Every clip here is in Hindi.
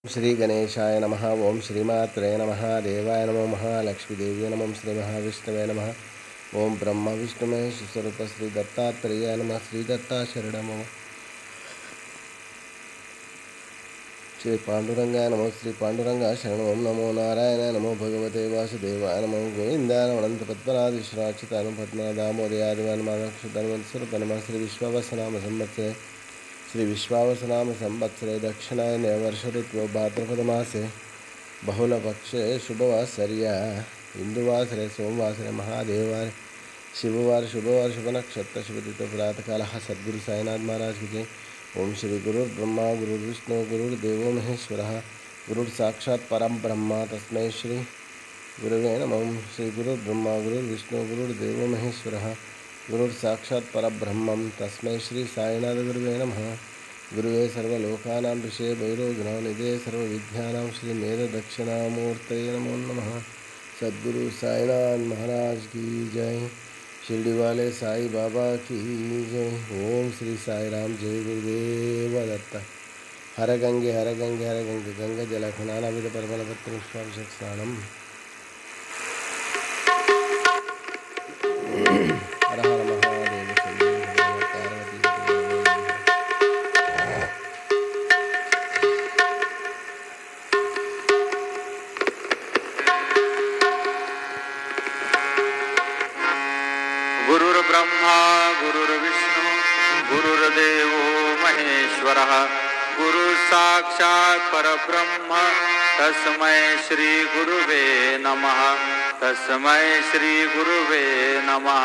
श्री गणेशाय नमः। ओं श्रीमात्रे नमः। देवाय नमो महालक्ष्मीदेव्यै नमः। श्री महाविष्णवे नमः। ओं ब्रह्म विष्णु महेश स्वरूप श्री दत्तात्रेयाय नमः। श्री दत्ताशरण मम। श्री पांडुरंगाय नमो। श्री पांडुरंगाय शरण। ओं नमो नारायणाय नमो। भगवते वासुदेवाय नमो। गोविंदाय नमो। अनंत पद्मनाभीश्वराच्युताय नमो। पद्मनादामोदयादिवाय नमः। अक्षुतन्वत्सरुत नमः। श्री विश्वावसनाम संवत्सरे श्री विश्वावसनाम संवत्सरे दक्षिणायने वर्ष ऋतु भाद्रपदमासे बहुलपक्षे शुभवासर्य हिंदुवासरे सोमवासरे महादेववार शिववार शुभवार शुभ नक्षत्र शुभतिथि प्रातःकाल सद्गुरु साईनाथ महाराज की जय। ओम श्री गुरुर्ब्रह्मा गुरुर्विष्णु गुरुर्देवो महेश्वरः गुरुर्साक्षात् परं ब्रह्म तस्मै श्री गुरुवे नमः। श्री गुरुर्ब्रह्मा गुरुर्विष्णु गुरुर्देवो महेश्वरः गुरुर्साक्षात् परब्रह्मं तस्मै श्री साईनाथ गुरुवे नमः। गुरुवे सर्वलोकानां ऋषे भैरवगुणां निधे सर्वविद्यानां श्री मेधदक्षिणामूर्तये नमो नमः। सद्गुरु साईनाथ महाराज की जय। शिरडी वाले साई बाबा की जय। ओम श्री साई राम। जय गुरुदेव दत्त। हर गंगे हर गंगे हर गंगे गंगा जल खनानाविद परमलपत्र विश्वाभिषेक स्नानम। हर हर महादेव शंभो भगवान पार्वती गुरुर्ब्रह्मा गुरुर्विष्णु गुरुर्देवो महेश्वरः गुरु साक्षात् परब्रह्म तस्मै श्री गुरुवे नमः। तस्मै श्री गुरुवे नमः।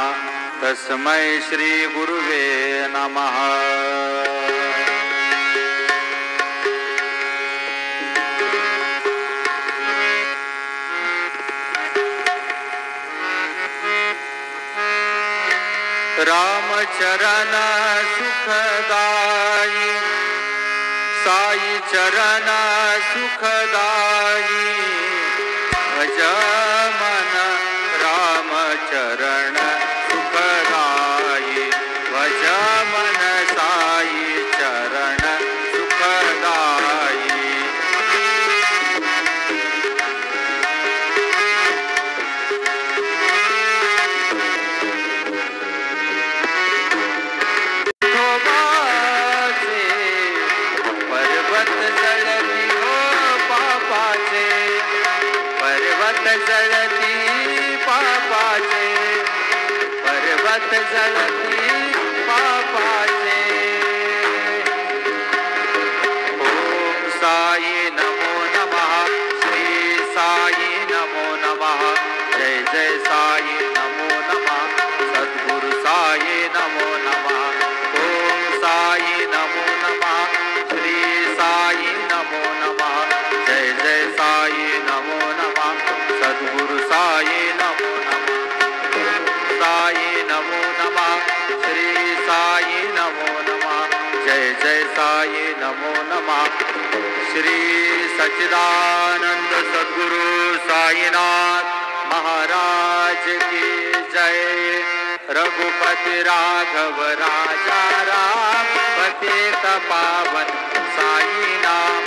तस्मै श्री गुरुवे नमः। रामचरण सुखदाई साई चरण सुखदाई भज मन रामचरण सुखदाई भज मन साई चरण सुखदाई। जलती पापाचे पर्वत जलती पापाचे। ओम साई नमो नमः। श्री साई नमो नमः। जय जय साई नमो नमः। सद्गुरु साई नमो नमः। ओम साई नमो नमः। श्री साई नमो नमः। जय जय साई नमो नमः। सद्गुरु साई नमो नमः। साई नमो नमः। श्री साई नमो नमः। जय जय साई नमो नमः। श्री सच्चिदानंद सद्गुरु साईनाथ महाराज की जय। रघुपति राघव राजा राम पतित पावन साई नाम।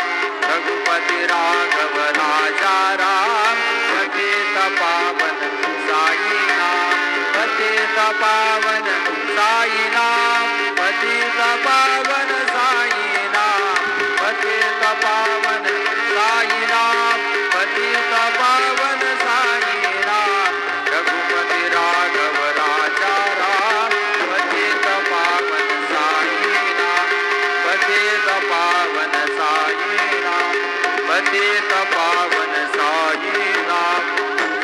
रघुपति राघव राजा राम पतित पावन साई नाम। पतित पावन साई नाम। पतित पावन साई नाम। पतित पावन साई नाम। पतित पावन साई नाम। रघुपति राघव राजा राम पतित पावन साई नाम। पतित पावन साई नाम। पतित पावन साई नाम।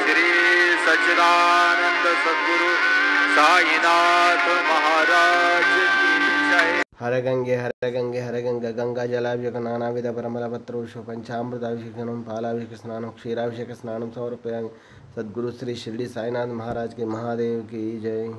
श्री सच्चिदानंद सद्गुरु साईनाथ महाराज की जय। हर गंगे हर गंगा गंगा जलाभिषेक नानाविध परमलपत्र पंचामृताभिषेकम पालाभिषेक स्नानम क्षीराभिषेक स्नानम समर्पयामि। सद्गुरु श्री शिरडी साईनाथ महाराज के महादेव की जय।